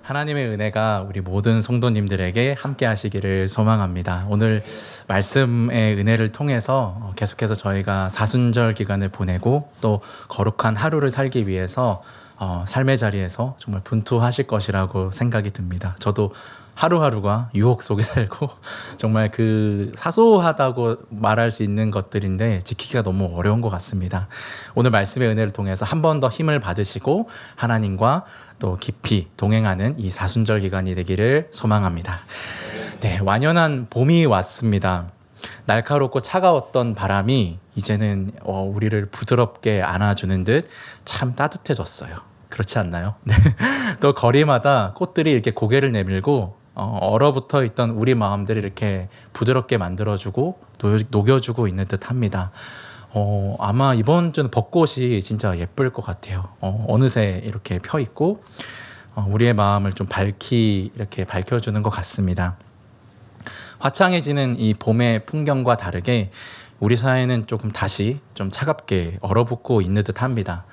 하나님의 은혜가 우리 모든 성도님들에게 함께 하시기를 소망합니다. 오늘 말씀의 은혜를 통해서 계속해서 저희가 사순절 기간을 보내고 또 거룩한 하루를 살기 위해서 삶의 자리에서 정말 분투하실 것이라고 생각이 듭니다. 저도 하루하루가 유혹 속에 살고 정말 그 사소하다고 말할 수 있는 것들인데 지키기가 너무 어려운 것 같습니다. 오늘 말씀의 은혜를 통해서 한 번 더 힘을 받으시고 하나님과 또 깊이 동행하는 이 사순절 기간이 되기를 소망합니다. 네, 완연한 봄이 왔습니다. 날카롭고 차가웠던 바람이 이제는 우리를 부드럽게 안아주는 듯 참 따뜻해졌어요. 그렇지 않나요? 네. 또 거리마다 꽃들이 이렇게 고개를 내밀고 얼어붙어 있던 우리 마음들을 이렇게 부드럽게 만들어주고 녹여주고 있는 듯 합니다. 아마 이번 주는 벚꽃이 진짜 예쁠 것 같아요. 어느새 이렇게 펴 있고 우리의 마음을 좀 이렇게 밝혀주는 것 같습니다. 화창해지는 이 봄의 풍경과 다르게 우리 사회는 조금 다시 좀 차갑게 얼어붙고 있는 듯 합니다.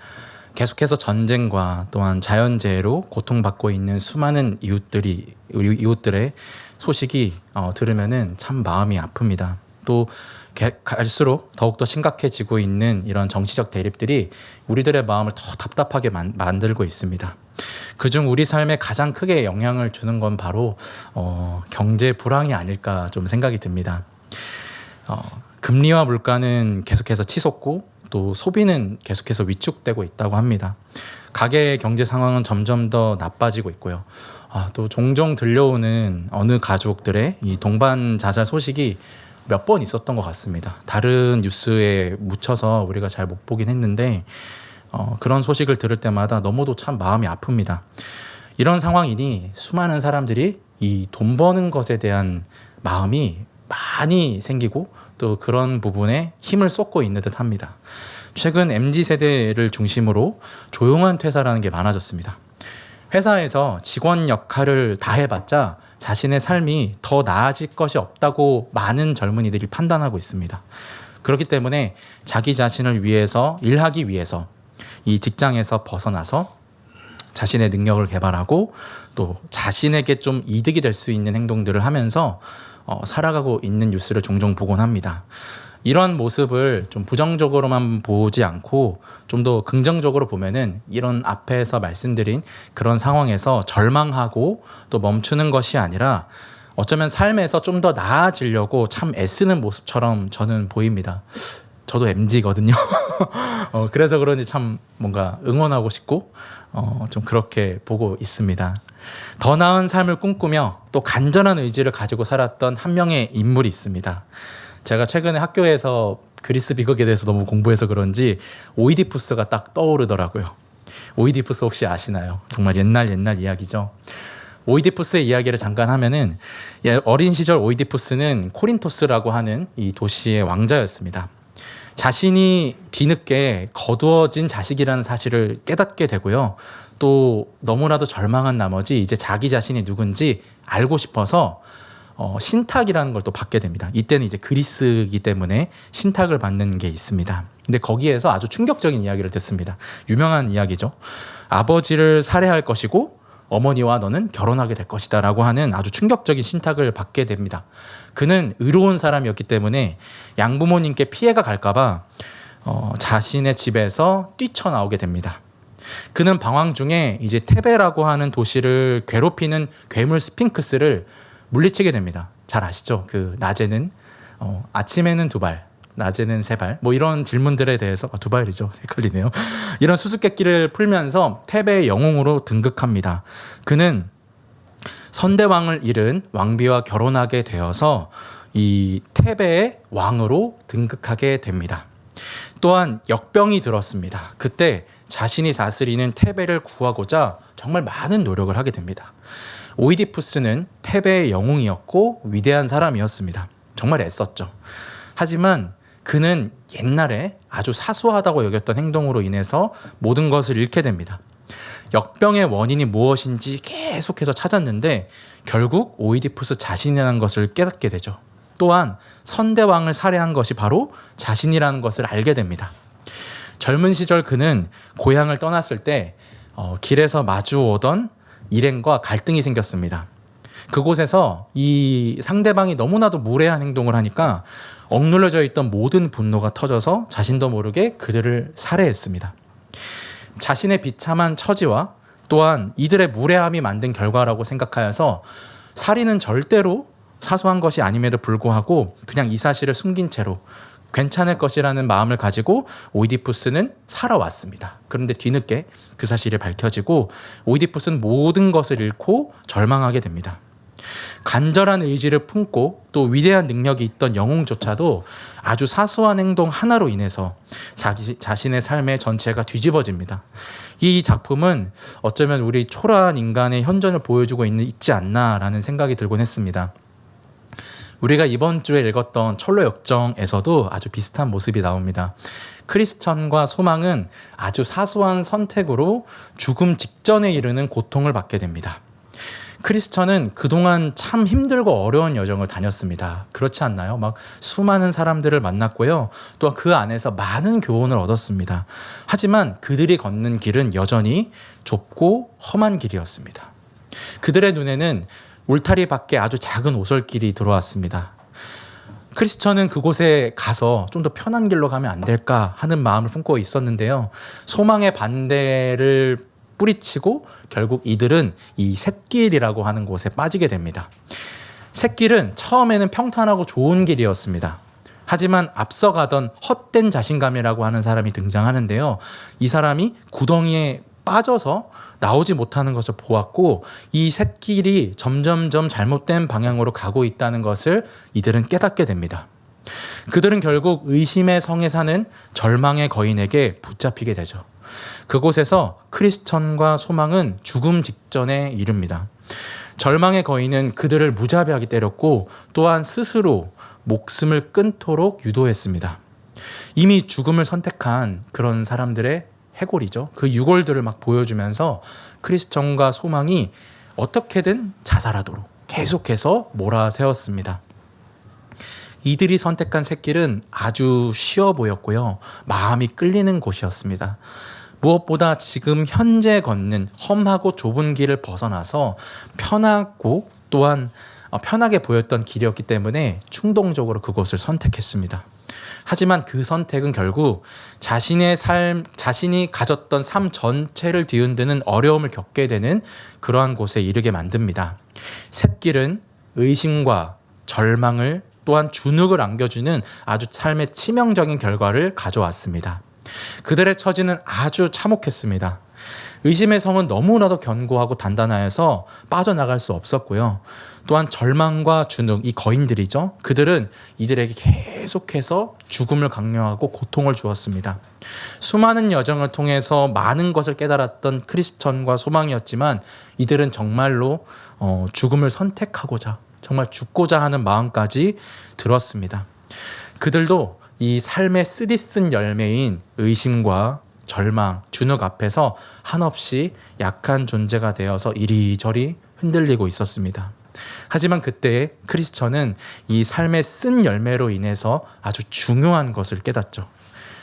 계속해서 전쟁과 또한 자연재해로 고통받고 있는 수많은 우리 이웃들의 소식이 들으면은 참 마음이 아픕니다. 또 갈수록 더욱더 심각해지고 있는 이런 정치적 대립들이 우리들의 마음을 더 답답하게 만들고 있습니다. 그중 우리 삶에 가장 크게 영향을 주는 건 바로 경제 불황이 아닐까 좀 생각이 듭니다. 금리와 물가는 계속해서 치솟고 또 소비는 계속해서 위축되고 있다고 합니다. 가계의 경제 상황은 점점 더 나빠지고 있고요. 또 종종 들려오는 어느 가족들의 이 동반 자살 소식이 몇 번 있었던 것 같습니다. 다른 뉴스에 묻혀서 우리가 잘 못 보긴 했는데 그런 소식을 들을 때마다 너무도 참 마음이 아픕니다. 이런 상황이니 수많은 사람들이 이 돈 버는 것에 대한 마음이 많이 생기고 또 그런 부분에 힘을 쏟고 있는 듯 합니다. 최근 MZ세대를 중심으로 조용한 퇴사라는 게 많아졌습니다. 회사에서 직원 역할을 다 해봤자 자신의 삶이 더 나아질 것이 없다고 많은 젊은이들이 판단하고 있습니다. 그렇기 때문에 자기 자신을 위해서 일하기 위해서 이 직장에서 벗어나서 자신의 능력을 개발하고 또 자신에게 좀 이득이 될 수 있는 행동들을 하면서 살아가고 있는 뉴스를 종종 보곤 합니다. 이런 모습을 좀 부정적으로만 보지 않고 좀 더 긍정적으로 보면은 이런 앞에서 말씀드린 그런 상황에서 절망하고 또 멈추는 것이 아니라 어쩌면 삶에서 좀 더 나아지려고 참 애쓰는 모습처럼 저는 보입니다. 저도 MZ거든요. 그래서 그런지 참 뭔가 응원하고 싶고 좀 그렇게 보고 있습니다. 더 나은 삶을 꿈꾸며 또 간절한 의지를 가지고 살았던 한 명의 인물이 있습니다. 제가 최근에 학교에서 그리스 비극에 대해서 너무 공부해서 그런지 오이디푸스가 딱 떠오르더라고요. 오이디푸스 혹시 아시나요? 정말 옛날 이야기죠. 오이디푸스의 이야기를 잠깐 하면은 어린 시절 오이디푸스는 코린토스라고 하는 이 도시의 왕자였습니다. 자신이 뒤늦게 거두어진 자식이라는 사실을 깨닫게 되고요. 또 너무나도 절망한 나머지 이제 자기 자신이 누군지 알고 싶어서 신탁이라는 걸 또 받게 됩니다. 이때는 이제 그리스이기 때문에 신탁을 받는 게 있습니다. 근데 거기에서 아주 충격적인 이야기를 듣습니다. 유명한 이야기죠. 아버지를 살해할 것이고 어머니와 너는 결혼하게 될 것이다 라고 하는 아주 충격적인 신탁을 받게 됩니다. 그는 의로운 사람이었기 때문에 양부모님께 피해가 갈까봐 자신의 집에서 뛰쳐나오게 됩니다. 그는 방황 중에 이제 테베라고 하는 도시를 괴롭히는 괴물 스핑크스를 물리치게 됩니다. 잘 아시죠? 그 낮에는 아침에는 2발, 낮에는 3발 뭐 이런 질문들에 대해서 2발이죠. 헷갈리네요. 이런 수수께끼를 풀면서 테베의 영웅으로 등극합니다. 그는 선대왕을 잃은 왕비와 결혼하게 되어서 이 테베의 왕으로 등극하게 됩니다. 또한 역병이 들었습니다. 그때 자신이 다스리는 테베를 구하고자 정말 많은 노력을 하게 됩니다. 오이디푸스는 테베의 영웅이었고 위대한 사람이었습니다. 정말 애썼죠. 하지만 그는 옛날에 아주 사소하다고 여겼던 행동으로 인해서 모든 것을 잃게 됩니다. 역병의 원인이 무엇인지 계속해서 찾았는데 결국 오이디푸스 자신이라는 것을 깨닫게 되죠. 또한 선대왕을 살해한 것이 바로 자신이라는 것을 알게 됩니다. 젊은 시절 그는 고향을 떠났을 때 길에서 마주오던 일행과 갈등이 생겼습니다. 그곳에서 이 상대방이 너무나도 무례한 행동을 하니까 억눌려져 있던 모든 분노가 터져서 자신도 모르게 그들을 살해했습니다. 자신의 비참한 처지와 또한 이들의 무례함이 만든 결과라고 생각하여서 살인은 절대로 사소한 것이 아님에도 불구하고 그냥 이 사실을 숨긴 채로 괜찮을 것이라는 마음을 가지고 오이디푸스는 살아왔습니다. 그런데 뒤늦게 그 사실이 밝혀지고 오이디푸스는 모든 것을 잃고 절망하게 됩니다. 간절한 의지를 품고 또 위대한 능력이 있던 영웅조차도 아주 사소한 행동 하나로 인해서 자신의 삶의 전체가 뒤집어집니다. 이 작품은 어쩌면 우리 초라한 인간의 현존을 보여주고 있지 않나라는 생각이 들곤 했습니다. 우리가 이번 주에 읽었던 철로 역정에서도 아주 비슷한 모습이 나옵니다. 크리스천과 소망은 아주 사소한 선택으로 죽음 직전에 이르는 고통을 받게 됩니다. 크리스천은 그동안 참 힘들고 어려운 여정을 다녔습니다. 그렇지 않나요? 막 수많은 사람들을 만났고요. 또 그 안에서 많은 교훈을 얻었습니다. 하지만 그들이 걷는 길은 여전히 좁고 험한 길이었습니다. 그들의 눈에는 울타리 밖에 아주 작은 오솔길이 들어왔습니다. 크리스천은 그곳에 가서 좀 더 편한 길로 가면 안 될까 하는 마음을 품고 있었는데요. 소망의 반대를 뿌리치고 결국 이들은 이 샛길이라고 하는 곳에 빠지게 됩니다. 샛길은 처음에는 평탄하고 좋은 길이었습니다. 하지만 앞서가던 헛된 자신감이라고 하는 사람이 등장하는데요. 이 사람이 구덩이에 빠져서 나오지 못하는 것을 보았고 이 샛길이 점점점 잘못된 방향으로 가고 있다는 것을 이들은 깨닫게 됩니다. 그들은 결국 의심의 성에 사는 절망의 거인에게 붙잡히게 되죠. 그곳에서 크리스천과 소망은 죽음 직전에 이릅니다. 절망의 거인은 그들을 무자비하게 때렸고 또한 스스로 목숨을 끊도록 유도했습니다. 이미 죽음을 선택한 그런 사람들의 해골이죠. 그 유골들을 막 보여주면서 크리스천과 소망이 어떻게든 자살하도록 계속해서 몰아세웠습니다. 이들이 선택한 샛길은 아주 쉬워 보였고요. 마음이 끌리는 곳이었습니다. 무엇보다 지금 현재 걷는 험하고 좁은 길을 벗어나서 편하고 또한 편하게 보였던 길이었기 때문에 충동적으로 그곳을 선택했습니다. 하지만 그 선택은 결국 자신이 가졌던 삶 전체를 뒤흔드는 어려움을 겪게 되는 그러한 곳에 이르게 만듭니다. 샛길은 의심과 절망을 또한 주눅을 안겨주는 아주 삶의 치명적인 결과를 가져왔습니다. 그들의 처지는 아주 참혹했습니다. 의심의 성은 너무나도 견고하고 단단하여서 빠져나갈 수 없었고요. 또한 절망과 주눅, 이 거인들이죠. 그들은 이들에게 계속해서 죽음을 강요하고 고통을 주었습니다. 수많은 여정을 통해서 많은 것을 깨달았던 크리스천과 소망이었지만 이들은 정말로 죽음을 선택하고자 정말 죽고자 하는 마음까지 들었습니다. 그들도 이 삶의 쓰디쓴 열매인 의심과 절망, 주눅 앞에서 한없이 약한 존재가 되어서 이리저리 흔들리고 있었습니다. 하지만 그때 크리스천은 이 삶의 쓴 열매로 인해서 아주 중요한 것을 깨닫죠.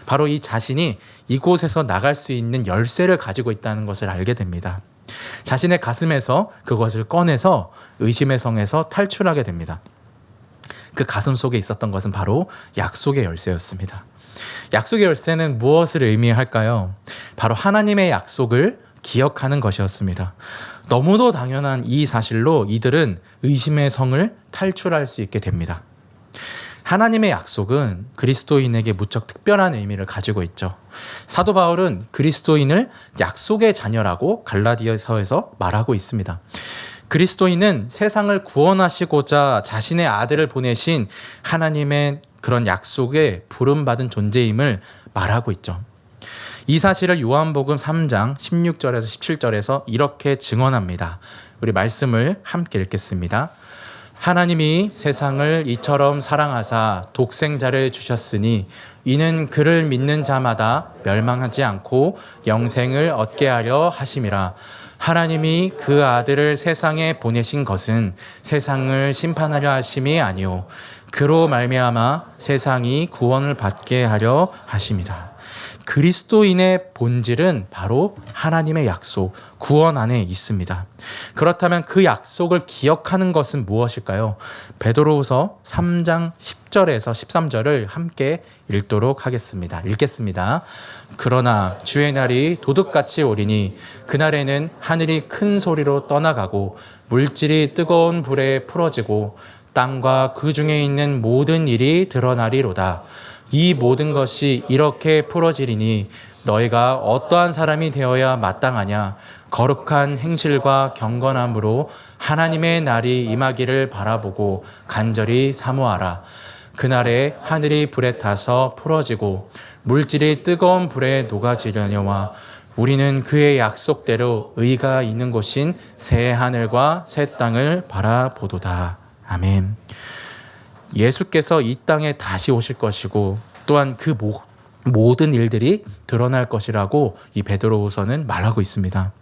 바로 이 자신이 이곳에서 나갈 수 있는 열쇠를 가지고 있다는 것을 알게 됩니다. 자신의 가슴에서 그것을 꺼내서 의심의 성에서 탈출하게 됩니다. 그 가슴 속에 있었던 것은 바로 약속의 열쇠였습니다. 약속의 열쇠는 무엇을 의미할까요? 바로 하나님의 약속을 기억하는 것이었습니다. 너무도 당연한 이 사실로 이들은 의심의 성을 탈출할 수 있게 됩니다. 하나님의 약속은 그리스도인에게 무척 특별한 의미를 가지고 있죠. 사도 바울은 그리스도인을 약속의 자녀라고 갈라디아서에서 말하고 있습니다. 그리스도인은 세상을 구원하시고자 자신의 아들을 보내신 하나님의 그런 약속에 부름받은 존재임을 말하고 있죠. 이 사실을 요한복음 3장 16절에서 17절에서 이렇게 증언합니다. 우리 말씀을 함께 읽겠습니다. 하나님이 세상을 이처럼 사랑하사 독생자를 주셨으니 이는 그를 믿는 자마다 멸망하지 않고 영생을 얻게 하려 하심이라. 하나님이 그 아들을 세상에 보내신 것은 세상을 심판하려 하심이 아니오 그로 말미암아 세상이 구원을 받게 하려 하심이라. 그리스도인의 본질은 바로 하나님의 약속, 구원 안에 있습니다. 그렇다면 그 약속을 기억하는 것은 무엇일까요? 베드로후서 3장 10절에서 13절을 함께 읽도록 하겠습니다. 읽겠습니다. 그러나 주의 날이 도둑같이 오리니 그날에는 하늘이 큰 소리로 떠나가고 물질이 뜨거운 불에 풀어지고 땅과 그 중에 있는 모든 일이 드러나리로다. 이 모든 것이 이렇게 풀어지리니 너희가 어떠한 사람이 되어야 마땅하냐? 거룩한 행실과 경건함으로 하나님의 날이 임하기를 바라보고 간절히 사모하라. 그날에 하늘이 불에 타서 풀어지고 물질이 뜨거운 불에 녹아지려니와 우리는 그의 약속대로 의가 있는 곳인 새 하늘과 새 땅을 바라보도다. 아멘. 예수께서 이 땅에 다시 오실 것이고 또한 그 모든 일들이 드러날 것이라고 이 베드로후서는 말하고 있습니다.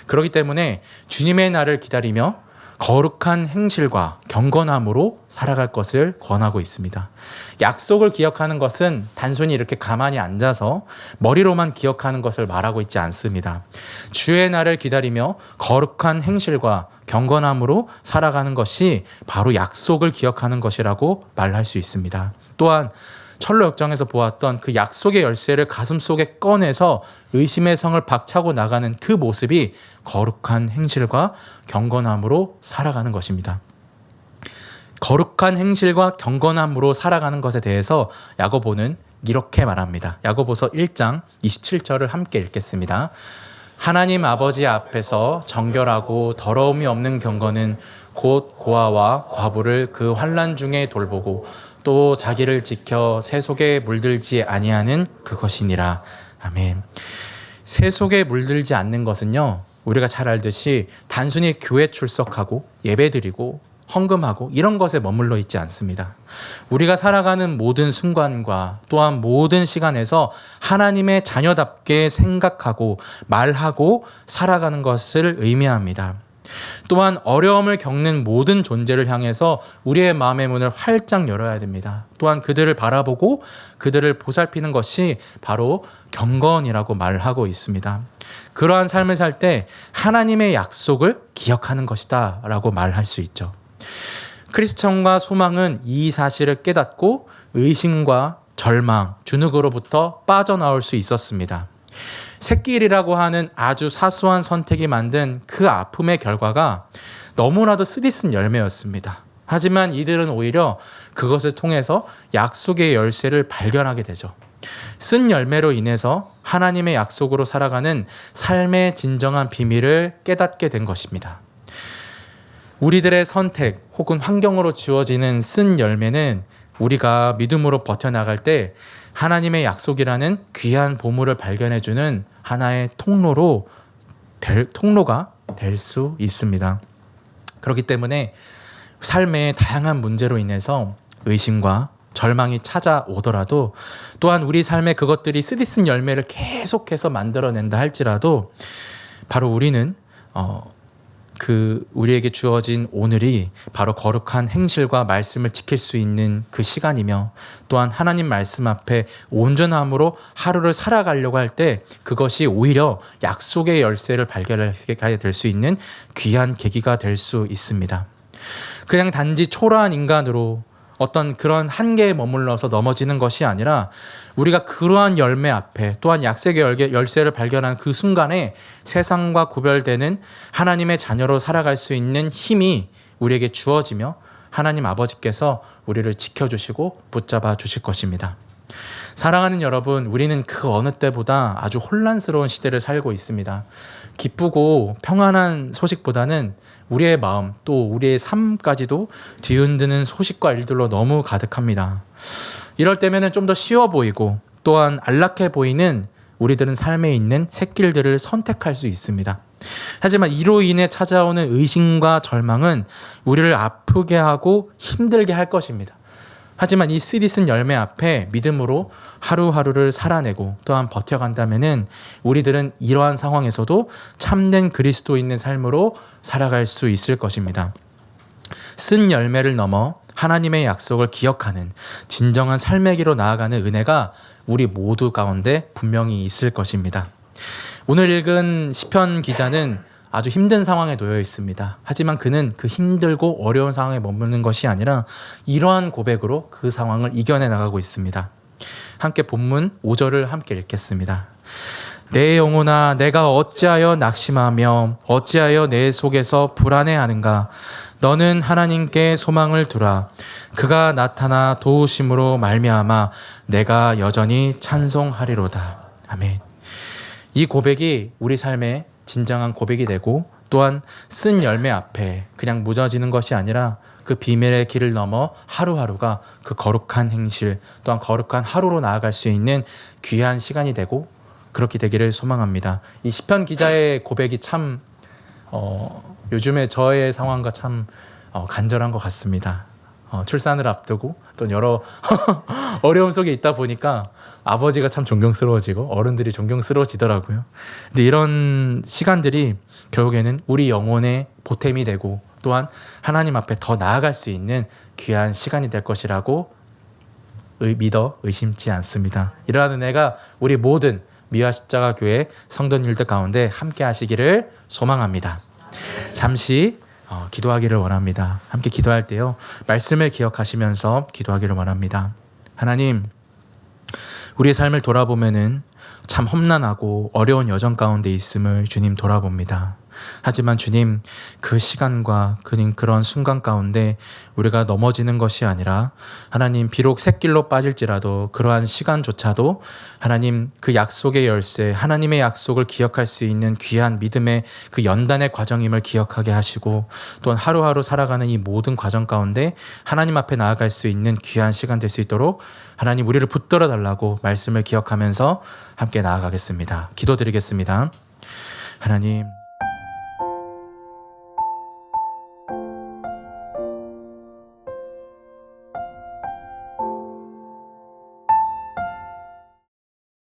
그렇기 때문에 주님의 날을 기다리며 거룩한 행실과 경건함으로 살아갈 것을 권하고 있습니다. 약속을 기억하는 것은 단순히 이렇게 가만히 앉아서 머리로만 기억하는 것을 말하고 있지 않습니다. 주의 날을 기다리며 거룩한 행실과 경건함으로 살아가는 것이 바로 약속을 기억하는 것이라고 말할 수 있습니다. 또한 철로 역정에서 보았던 그 약속의 열쇠를 가슴속에 꺼내서 의심의 성을 박차고 나가는 그 모습이 거룩한 행실과 경건함으로 살아가는 것입니다. 거룩한 행실과 경건함으로 살아가는 것에 대해서 야고보는 이렇게 말합니다. 야고보서 1장 27절을 함께 읽겠습니다. 하나님 아버지 앞에서 정결하고 더러움이 없는 경건은 곧 고아와 과부를 그 환난 중에 돌보고 또 자기를 지켜 새 속에 물들지 아니하는 그것이니라. 아멘. 새 속에 물들지 않는 것은요, 우리가 잘 알듯이 단순히 교회 출석하고 예배드리고 헌금하고 이런 것에 머물러 있지 않습니다. 우리가 살아가는 모든 순간과 또한 모든 시간에서 하나님의 자녀답게 생각하고 말하고 살아가는 것을 의미합니다. 또한 어려움을 겪는 모든 존재를 향해서 우리의 마음의 문을 활짝 열어야 됩니다. 또한 그들을 바라보고 그들을 보살피는 것이 바로 경건이라고 말하고 있습니다. 그러한 삶을 살 때 하나님의 약속을 기억하는 것이다 라고 말할 수 있죠. 크리스천과 소망은 이 사실을 깨닫고 의심과 절망, 주눅으로부터 빠져나올 수 있었습니다. 새끼일이라고 하는 아주 사소한 선택이 만든 그 아픔의 결과가 너무나도 쓰디쓴 열매였습니다. 하지만 이들은 오히려 그것을 통해서 약속의 열쇠를 발견하게 되죠. 쓴 열매로 인해서 하나님의 약속으로 살아가는 삶의 진정한 비밀을 깨닫게 된 것입니다. 우리들의 선택 혹은 환경으로 주어지는 쓴 열매는 우리가 믿음으로 버텨나갈 때 하나님의 약속이라는 귀한 보물을 발견해주는 하나의 통로가 될 수 있습니다. 그렇기 때문에 삶의 다양한 문제로 인해서 의심과 절망이 찾아오더라도 또한 우리 삶에 그것들이 쓰디쓴 열매를 계속해서 만들어낸다 할지라도 바로 우리는 우리에게 주어진 오늘이 바로 거룩한 행실과 말씀을 지킬 수 있는 그 시간이며 또한 하나님 말씀 앞에 온전함으로 하루를 살아가려고 할 때 그것이 오히려 약속의 열쇠를 발견하게 될 수 있는 귀한 계기가 될 수 있습니다. 그냥 단지 초라한 인간으로 어떤 그런 한계에 머물러서 넘어지는 것이 아니라 우리가 그러한 열매 앞에 또한 약속의 열쇠를 발견한 그 순간에 세상과 구별되는 하나님의 자녀로 살아갈 수 있는 힘이 우리에게 주어지며 하나님 아버지께서 우리를 지켜주시고 붙잡아 주실 것입니다. 사랑하는 여러분, 우리는 그 어느 때보다 아주 혼란스러운 시대를 살고 있습니다. 기쁘고 평안한 소식보다는 우리의 마음 또 우리의 삶까지도 뒤흔드는 소식과 일들로 너무 가득합니다. 이럴 때면은 좀 더 쉬워 보이고 또한 안락해 보이는 우리들은 삶에 있는 샛길들을 선택할 수 있습니다. 하지만 이로 인해 찾아오는 의심과 절망은 우리를 아프게 하고 힘들게 할 것입니다. 하지만 이 쓰디쓴 열매 앞에 믿음으로 하루하루를 살아내고 또한 버텨간다면은 우리들은 이러한 상황에서도 참된 그리스도 있는 삶으로 살아갈 수 있을 것입니다. 쓴 열매를 넘어 하나님의 약속을 기억하는 진정한 삶의 길로 나아가는 은혜가 우리 모두 가운데 분명히 있을 것입니다. 오늘 읽은 시편 기자는 아주 힘든 상황에 놓여 있습니다. 하지만 그는 그 힘들고 어려운 상황에 머무는 것이 아니라 이러한 고백으로 그 상황을 이겨내 나가고 있습니다. 함께 본문 5절을 함께 읽겠습니다. 내 영혼아, 내가 어찌하여 낙심하며 어찌하여 내 속에서 불안해하는가? 너는 하나님께 소망을 두라. 그가 나타나 도우심으로 말미암아 내가 여전히 찬송하리로다. 아멘. 이 고백이 우리 삶의 진정한 고백이 되고, 또한 쓴 열매 앞에 그냥 묻어지는 것이 아니라 그 비밀의 길을 넘어 하루하루가 그 거룩한 행실, 또한 거룩한 하루로 나아갈 수 있는 귀한 시간이 되고, 그렇게 되기를 소망합니다. 이 시편 기자의 고백이 참 요즘에 저의 상황과 참 간절한 것 같습니다. 출산을 앞두고 또 여러 어려움 속에 있다 보니까 아버지가 참 존경스러워지고 어른들이 존경스러워지더라고요. 근데 이런 시간들이 결국에는 우리 영혼의 보탬이 되고, 또한 하나님 앞에 더 나아갈 수 있는 귀한 시간이 될 것이라고 믿어 의심치 않습니다. 이러한 은혜가 우리 모든 미화 십자가 교회 성도님들 가운데 함께 하시기를 소망합니다. 잠시 기도하기를 원합니다. 함께 기도할 때요, 말씀을 기억하시면서 기도하기를 원합니다. 하나님, 우리의 삶을 돌아보면은 참 험난하고 어려운 여정 가운데 있음을 주님 돌아봅니다. 하지만 주님, 그 시간과 그런 순간 가운데 우리가 넘어지는 것이 아니라, 하나님, 비록 샛길로 빠질지라도 그러한 시간조차도 하나님, 그 약속의 열쇠, 하나님의 약속을 기억할 수 있는 귀한 믿음의 그 연단의 과정임을 기억하게 하시고, 또한 하루하루 살아가는 이 모든 과정 가운데 하나님 앞에 나아갈 수 있는 귀한 시간 될 수 있도록 하나님, 우리를 붙들어 달라고 말씀을 기억하면서 함께 나아가겠습니다. 기도드리겠습니다. 하나님,